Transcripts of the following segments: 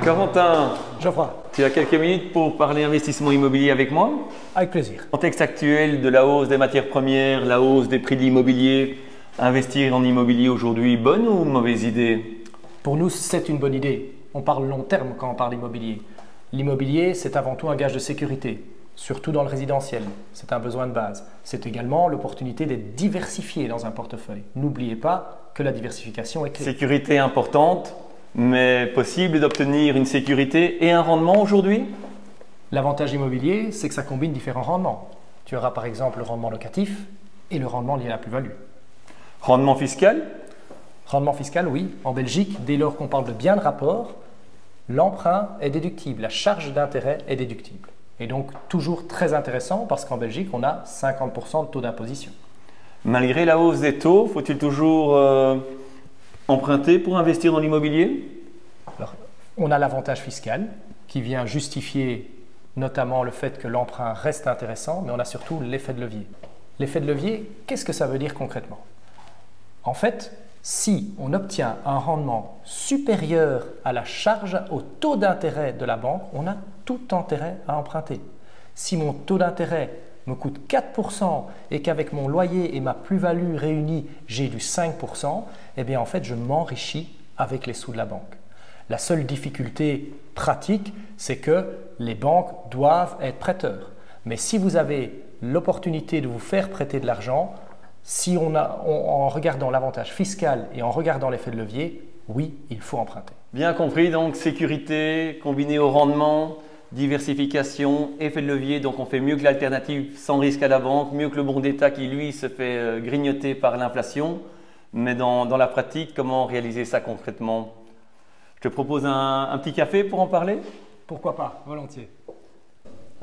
Corentin, Geoffroy, tu as quelques minutes pour parler investissement immobilier avec moi? avec plaisir. Contexte actuel de la hausse des matières premières, la hausse des prix de l'immobilier, investir en immobilier aujourd'hui, bonne ou mauvaise idée? Pour nous, c'est une bonne idée. On parle long terme quand on parle immobilier. L'immobilier, c'est avant tout un gage de sécurité, surtout dans le résidentiel. C'est un besoin de base. C'est également l'opportunité d'être diversifié dans un portefeuille. N'oubliez pas que la diversification est clé. Sécurité importante, mais possible d'obtenir une sécurité et un rendement aujourd'hui? L'avantage immobilier, c'est que ça combine différents rendements. Tu auras par exemple le rendement locatif et le rendement lié à la plus-value. Rendement fiscal? Rendement fiscal, oui. En Belgique, dès lors qu'on parle de biens de rapport, l'emprunt est déductible, la charge d'intérêt est déductible. Et donc toujours très intéressant parce qu'en Belgique, on a 50% de taux d'imposition. Malgré la hausse des taux, faut-il toujours emprunter pour investir dans l'immobilier? Alors, on a l'avantage fiscal qui vient justifier notamment le fait que l'emprunt reste intéressant, mais on a surtout l'effet de levier. L'effet de levier, qu'est-ce que ça veut dire concrètement? En fait, si on obtient un rendement supérieur à la charge, au taux d'intérêt de la banque, on a tout intérêt à emprunter. Si mon taux d'intérêt me coûte 4% et qu'avec mon loyer et ma plus-value réunie, j'ai du 5%, eh bien en fait, je m'enrichis avec les sous de la banque. La seule difficulté pratique, c'est que les banques doivent être prêteurs. Mais si vous avez l'opportunité de vous faire prêter de l'argent, en regardant l'avantage fiscal et en regardant l'effet de levier, oui, il faut emprunter. Bien compris, donc sécurité combinée au rendement, diversification, effet de levier, donc on fait mieux que l'alternative sans risque à la banque, mieux que le bon d'État qui lui se fait grignoter par l'inflation. Mais dans la pratique, comment réaliser ça concrètement? Je te propose un petit café pour en parler? Pourquoi pas, volontiers.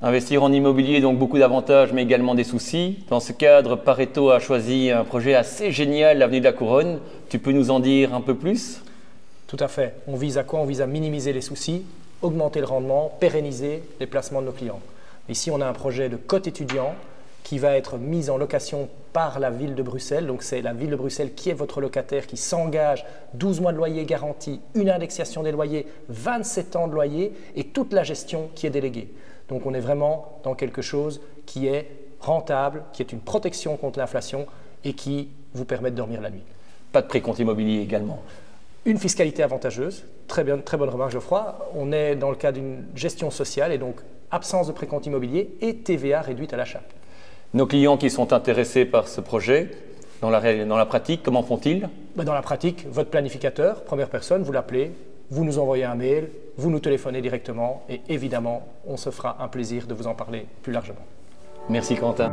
Investir en immobilier, donc beaucoup d'avantages, mais également des soucis. Dans ce cadre, Pareto a choisi un projet assez génial, l'avenue de la Couronne. Tu peux nous en dire un peu plus? Tout à fait. On vise à quoi? On vise à minimiser les soucis, augmenter le rendement, pérenniser les placements de nos clients. Ici, on a un projet de cote étudiant qui va être mis en location par la ville de Bruxelles. Donc, c'est la ville de Bruxelles qui est votre locataire, qui s'engage 12 mois de loyer garanti, une indexation des loyers, 27 ans de loyer et toute la gestion qui est déléguée. Donc, on est vraiment dans quelque chose qui est rentable, qui est une protection contre l'inflation et qui vous permet de dormir la nuit. Pas de précompte immobilier également? Une fiscalité avantageuse, très bonne remarque Geoffroy. On est dans le cas d'une gestion sociale et donc absence de précompte immobilier et TVA réduite à l'achat. Nos clients qui sont intéressés par ce projet, dans la pratique, comment font-ils? Dans la pratique, votre planificateur, première personne, vous l'appelez, vous nous envoyez un mail, vous nous téléphonez directement et évidemment, on se fera un plaisir de vous en parler plus largement. Merci Quentin.